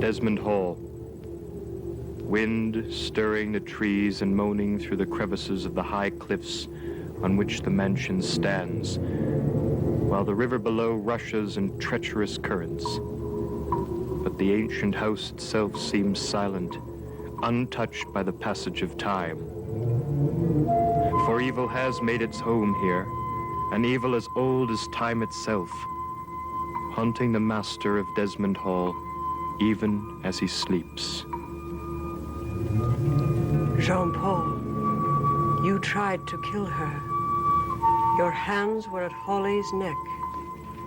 Desmond Hall. Wind stirring the trees and moaning through the crevices of the high cliffs on which the mansion stands, while the river below rushes in treacherous currents. But the ancient house itself seems silent, untouched by the passage of time. For evil has made its home here, an evil as old as time itself, haunting the master of Desmond Hall even as he sleeps. Jean-Paul, you tried to kill her. Your hands were at Holly's neck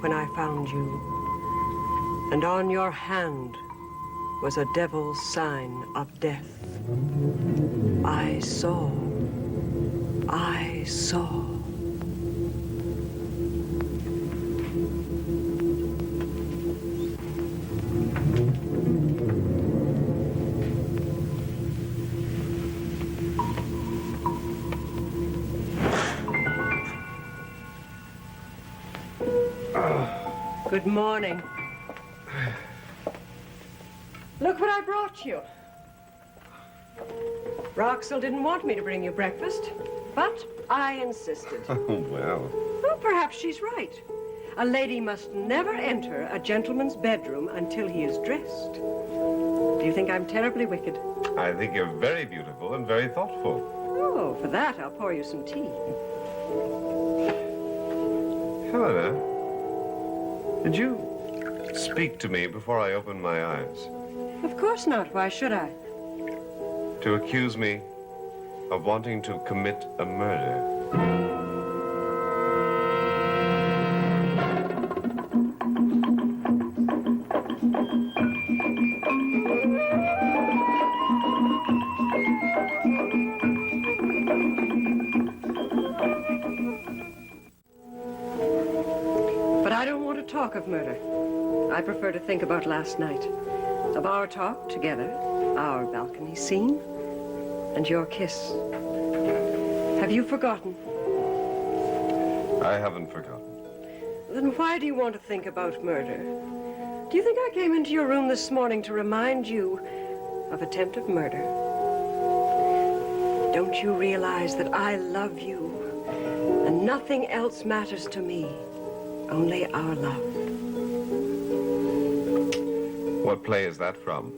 when I found you. And on your hand was a devil's sign of death. I saw. Good morning. Look what I brought you. Roxel didn't want me to bring you breakfast, but I insisted. Oh, well. Well, perhaps she's right. A lady must never enter a gentleman's bedroom until he is dressed. Do you think I'm terribly wicked? I think you're very beautiful and very thoughtful. Oh, for that, I'll pour you some tea. Helena, did you speak to me before I opened my eyes? Of course not. Why should I? To accuse me of wanting to commit a murder. But I don't want to talk of murder. I prefer to think about last night. Of our talk together, our balcony scene, and your kiss. Have you forgotten? I haven't forgotten. Then why do you want to think about murder? Do you think I came into your room this morning to remind you of attempted murder? Don't you realize that I love you, and nothing else matters to me, only our love? What play is that from?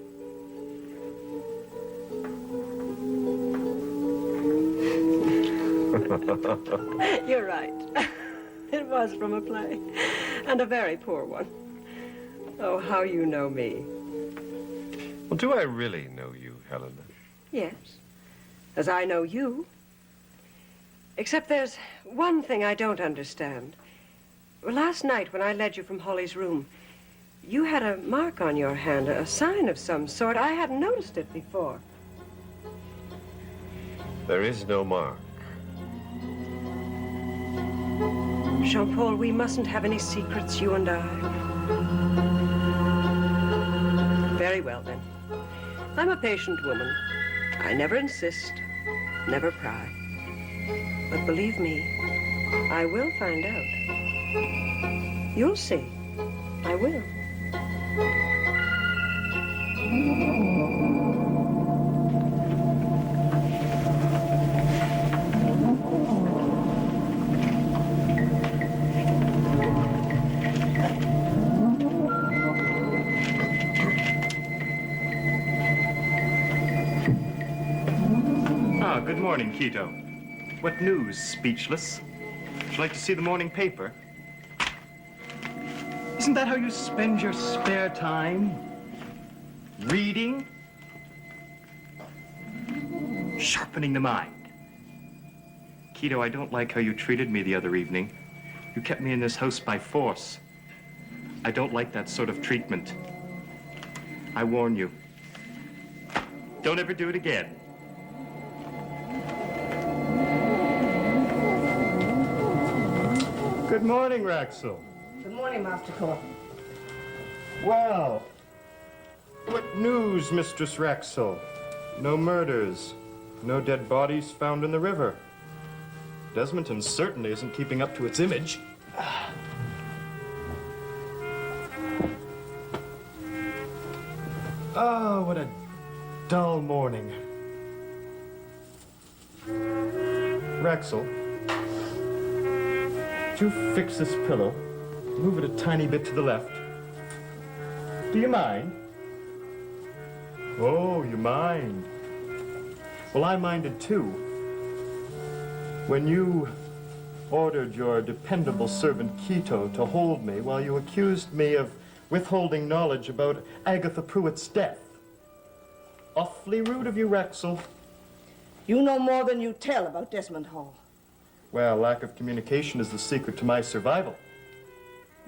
You're right. It was from a play, and a very poor one. Oh, how you know me. Well, do I really know you, Helena? Yes, as I know you. Except there's one thing I don't understand. Last night when I led you from Holly's room, you had a mark on your hand, a sign of some sort. I hadn't noticed it before. There is no mark. Jean-Paul, we mustn't have any secrets, you and I. Very well, then. I'm a patient woman. I never insist, never pry. But believe me, I will find out. You'll see. I will. Good morning, Quito. What news, speechless? Would you like to see the morning paper? Isn't that how you spend your spare time? Reading? Sharpening the mind. Quito, I don't like how you treated me the other evening. You kept me in this house by force. I don't like that sort of treatment. I warn you. Don't ever do it again. Good morning, Raxel. Good morning, Master Cole. Well, what news, Mistress Raxel? No murders, no dead bodies found in the river. Desmonton certainly isn't keeping up to its image. Oh, what a dull morning. Rexel, would you fix this pillow? Move it a tiny bit to the left. Do you mind? Oh, you mind. Well, I minded too. When you ordered your dependable servant Quito to hold me while you accused me of withholding knowledge about Agatha Pruitt's death. Awfully rude of you, Rexel. You know more than you tell about Desmond Hall. Well, lack of communication is the secret to my survival.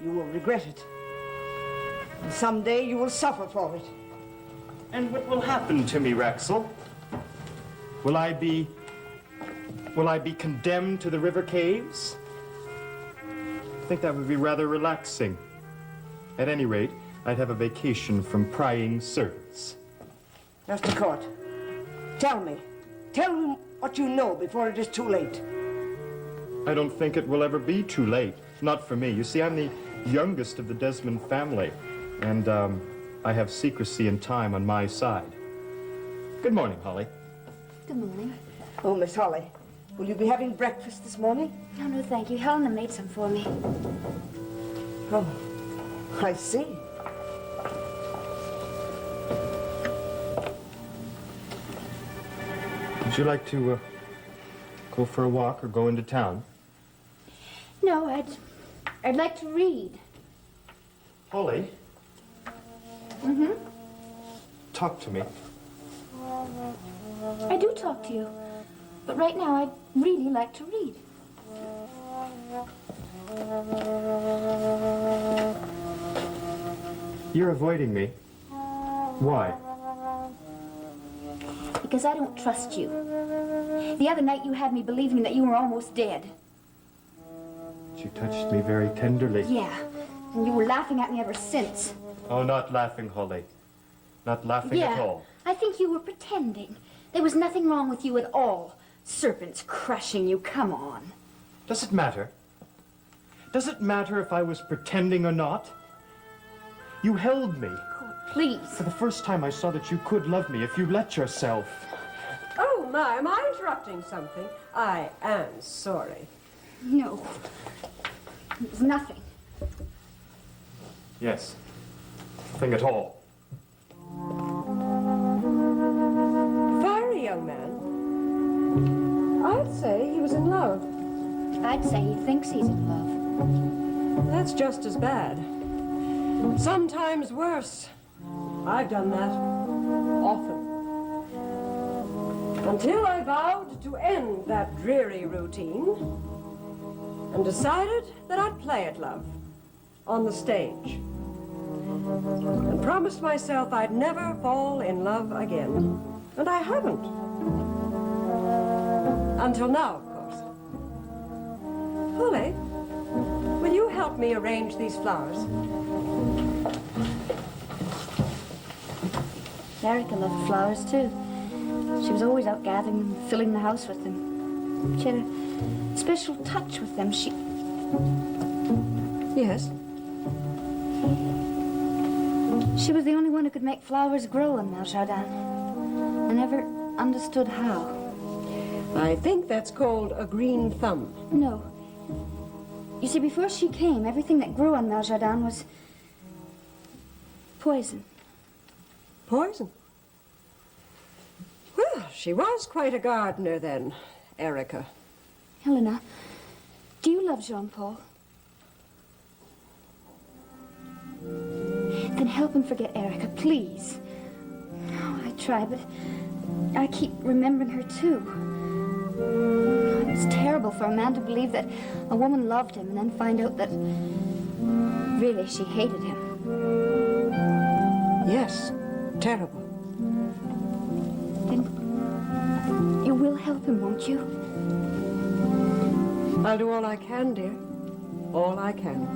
You will regret it. And someday you will suffer for it. And what will happen to me, Rexel? Will I be condemned to the river caves? I think that would be rather relaxing. At any rate, I'd have a vacation from prying servants. Mr. Court, tell me. Tell me what you know before it is too late. I don't think it will ever be too late. Not for me. You see, I'm the youngest of the Desmond family, and I have secrecy and time on my side. Good morning, Holly. Good morning. Oh, Miss Holly, will you be having breakfast this morning? Oh, no, thank you. Helena made some for me. Oh, I see. Would you like to go for a walk or go into town? No, I'd like to read. Holly? Mm-hmm. Talk to me. I do talk to you. But right now, I'd really like to read. You're avoiding me. Why? Because I don't trust you. The other night, you had me believing that you were almost dead. You touched me very tenderly. Yeah, and you were laughing at me ever since. Oh, not laughing, Holly. Not laughing at all. I think you were pretending. There was nothing wrong with you at all. Serpents crushing you, come on. Does it matter? Does it matter if I was pretending or not? You held me. Oh, please. For the first time, I saw that you could love me if you let yourself. Oh, my, am I interrupting something? I am sorry. No. It was nothing. Yes. Nothing at all. Fiery young man. I'd say he was in love. I'd say he thinks he's in love. That's just as bad. Sometimes worse. I've done that. Often. Until I vowed to end that dreary routine and decided that I'd play at love on the stage. And promised myself I'd never fall in love again. And I haven't. Until now, of course. Holly, will you help me arrange these flowers? Erica loved flowers, too. She was always out gathering them, filling the house with them. She had a special touch with them. Yes. She was the only one who could make flowers grow in Jardin. I never understood how. I think that's called a green thumb. No. You see, before she came, everything that grew on Jardin was poison. Poison. Well, she was quite a gardener then, Erica. Helena, do you love Jean-Paul? Then help him forget Erica, please. Oh, I try, but I keep remembering her, too. It was terrible for a man to believe that a woman loved him and then find out that really she hated him. Yes, terrible. Then you will help him, won't you? I'll do all I can, dear. All I can.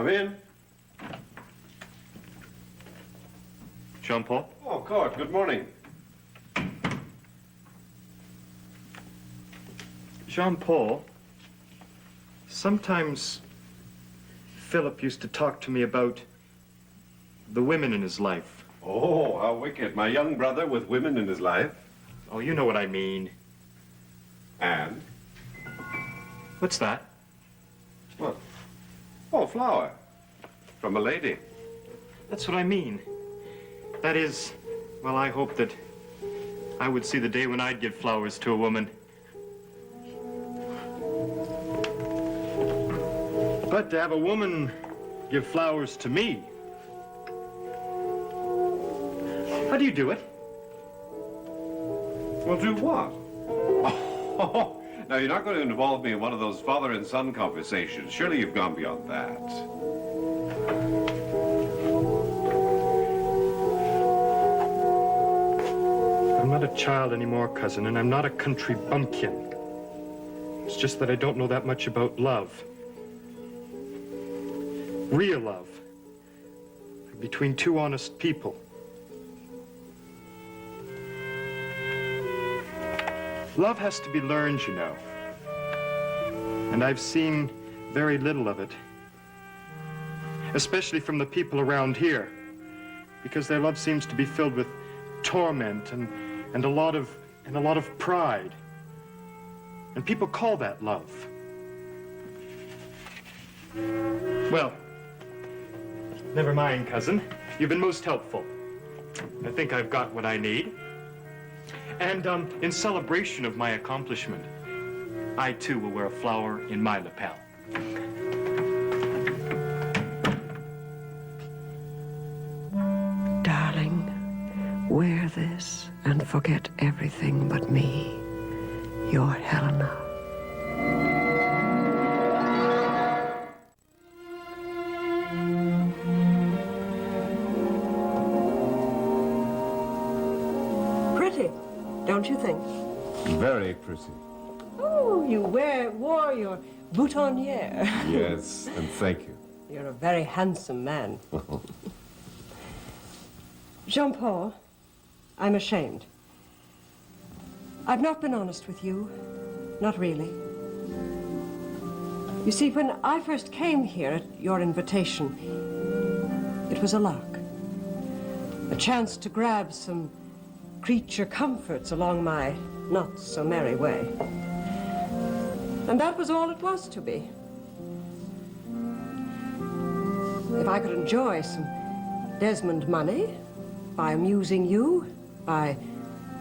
Come in. Jean-Paul? Oh, Court, good morning. Jean-Paul, sometimes Philip used to talk to me about the women in his life. Oh, how wicked. My young brother with women in his life. Oh, you know what I mean. And? What's that? What? Oh, a flower. From a lady. That's what I mean. That is, well, I hope that I would see the day when I'd give flowers to a woman. But to have a woman give flowers to me, how do you do it? Well, do what? Oh, now you're not going to involve me in one of those father and son conversations. Surely you've gone beyond that. I'm not a child anymore, cousin, and I'm not a country bumpkin. It's just that I don't know that much about love. Real love. Between two honest people. Love has to be learned, you know. And I've seen very little of it. Especially from the people around here. Because their love seems to be filled with torment and a lot of pride. And people call that love. Well, never mind, cousin. You've been most helpful. I think I've got what I need. And in celebration of my accomplishment, I too will wear a flower in my lapel. Darling, wear this and forget everything but me, your Helena. Pretty, don't you think? Very pretty. Oh, you wore your boutonniere. Yes, and thank you. You're a very handsome man. Jean-Paul, I'm ashamed. I've not been honest with you. Not really. You see, when I first came here at your invitation, it was a lark. A chance to grab some creature comforts along my not-so-merry way. And that was all it was to be. If I could enjoy some Desmond money by amusing you, by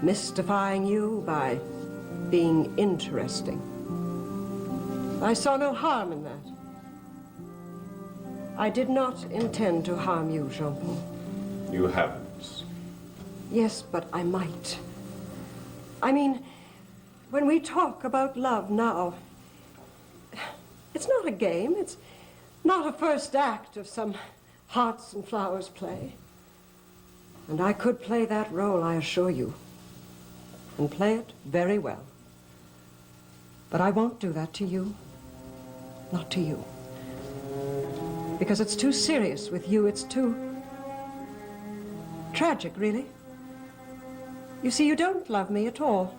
mystifying you, by being interesting, I saw no harm in that. I did not intend to harm you, Jean-Paul. You haven't. Yes, but I might. I mean, when we talk about love now, it's not a game. It's not a first act of some hearts and flowers play. And I could play that role, I assure you, and play it very well. But I won't do that to you. Not to you. Because it's too serious with you. It's too tragic, really. You see, you don't love me at all.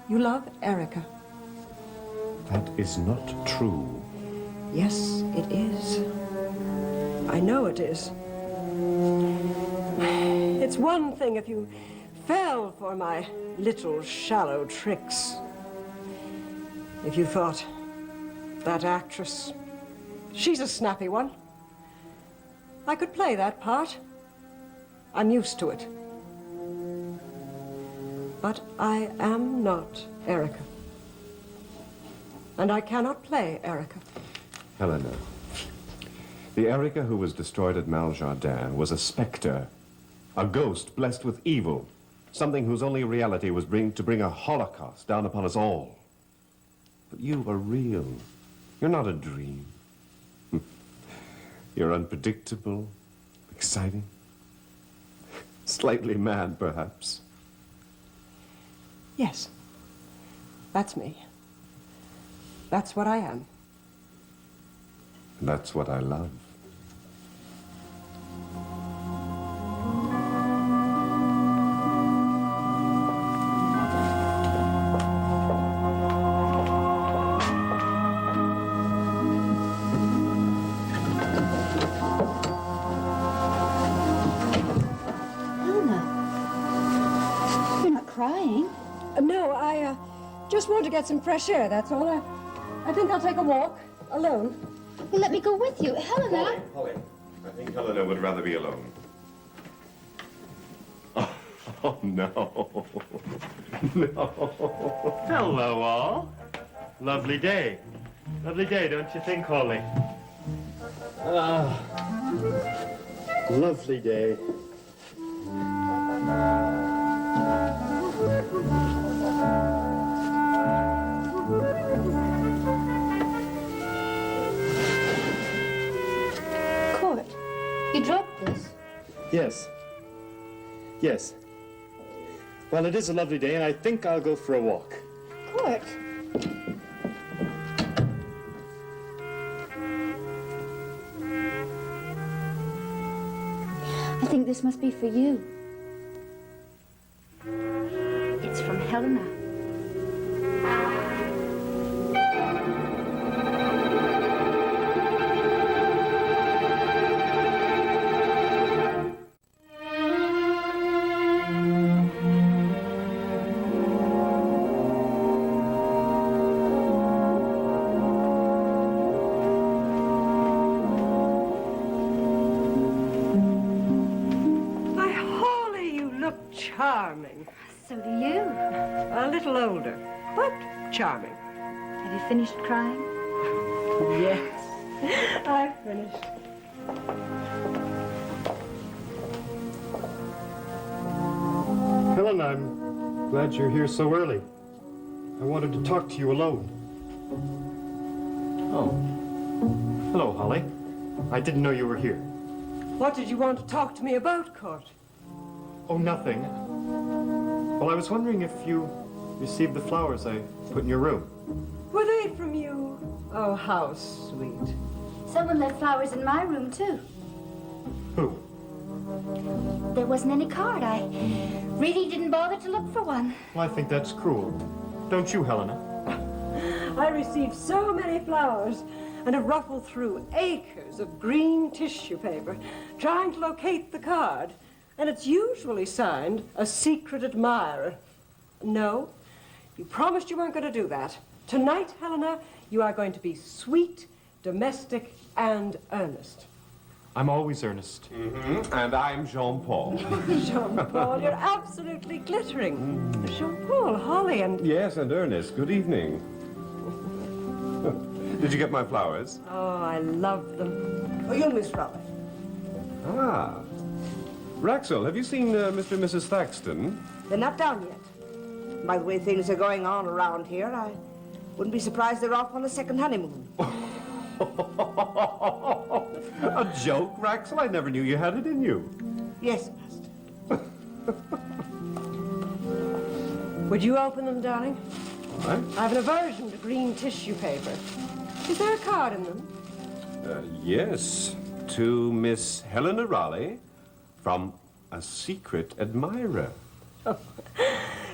You love Erica. That is not true. Yes, it is. I know it is. It's one thing if you fell for my little shallow tricks. If you thought, that actress, she's a snappy one. I could play that part. I'm used to it. But I am not Erica. And I cannot play Erica. Helena, the Erica who was destroyed at Maljardin was a specter, a ghost blessed with evil, something whose only reality was to bring a holocaust down upon us all. But you are real. You're not a dream. You're unpredictable, exciting, slightly mad, perhaps. Yes, that's me. That's what I am. And that's what I love. Helena, you're not crying. No, I just want to get some fresh air, that's all. I think I'll take a walk, alone. Well, let me go with you. Helena! Holly, I think Helena would rather be alone. Oh, no. No. Hello, all. Lovely day. Lovely day, don't you think, Holly? Lovely day. Court, you dropped this. Yes. Yes. Well, it is a lovely day, and I think I'll go for a walk. Court. I think this must be for you. It's from Helena. Why, Holly, you look charming. So do you. A little older, but charming. Have you finished crying? Yes, I've finished. Helen, I'm glad you're here so early. I wanted to talk to you alone. Oh. Hello, Holly. I didn't know you were here. What did you want to talk to me about, Court? Oh, nothing. Well, I was wondering if you received the flowers I put in your room. Were they from you? Oh, how sweet. Someone left flowers in my room, too. Who? There wasn't any card. I really didn't bother to look for one. Well, I think that's cruel. Don't you, Helena? I received so many flowers and have ruffled through acres of green tissue paper trying to locate the card. And it's usually signed, a secret admirer. No, you promised you weren't going to do that. Tonight, Helena, you are going to be sweet, domestic, and earnest. I'm always earnest. Mm-hmm. And I'm Jean-Paul. Jean-Paul, you're absolutely glittering. Jean-Paul, Holly, and... Yes, and Ernest, good evening. Did you get my flowers? Oh, I love them. Oh, you, Miss Robert. Ah. Raxel, have you seen Mr. and Mrs. Thaxton? They're not down yet. By the way things are going on around here, I wouldn't be surprised they're off on a second honeymoon. A joke, Raxel? I never knew you had it in you. Yes, Master. Would you open them, darling? What? I have an aversion to green tissue paper. Is there a card in them? Yes, to Miss Helena Raleigh from a secret admirer.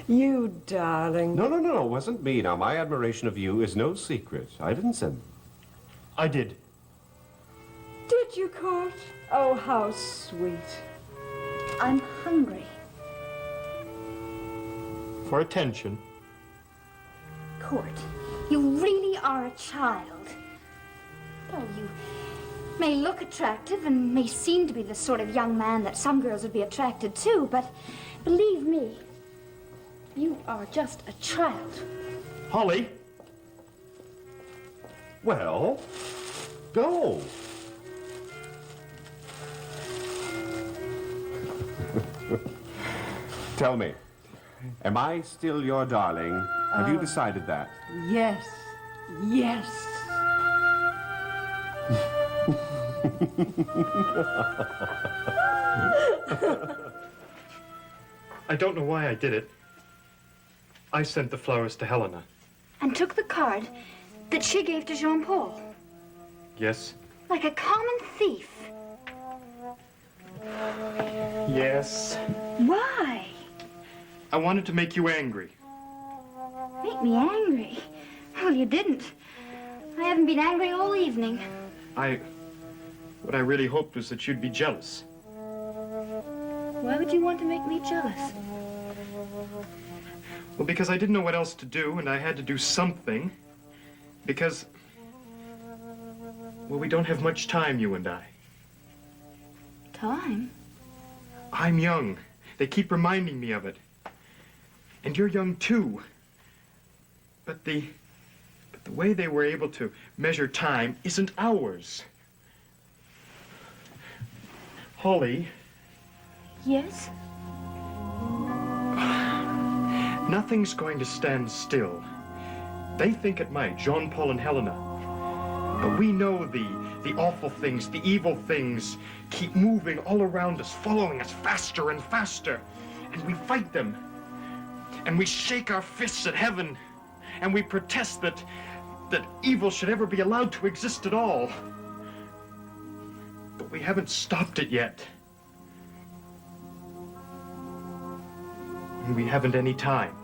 You darling. No, it wasn't me. Now, my admiration of you is no secret. I didn't send. I did. Did you, Court? Oh, how sweet. I'm hungry. For attention. Court, you really are a child. Oh, you may look attractive and may seem to be the sort of young man that some girls would be attracted to, but believe me, you are just a child. Holly? Well, go. Tell me, am I still your darling? Have you decided that? Yes. Yes. I don't know why I did it. I sent the flowers to Helena. And took the card that she gave to Jean-Paul. Yes, Like a common thief. Yes. Why? I wanted to make you angry. Make me angry? Well, you didn't. I haven't been angry all evening. What I really hoped was that you'd be jealous. Why would you want to make me jealous? Well, because I didn't know what else to do, and I had to do something. Because, well, we don't have much time, you and I. Time? I'm young. They keep reminding me of it. And you're young, too. But the way they were able to measure time isn't ours. Holly. Yes? Nothing's going to stand still. They think it might, Jean Paul and Helena. But we know the awful things, the evil things keep moving all around us, following us faster and faster. And we fight them. And we shake our fists at heaven. And we protest that evil should ever be allowed to exist at all. But we haven't stopped it yet. And we haven't any time.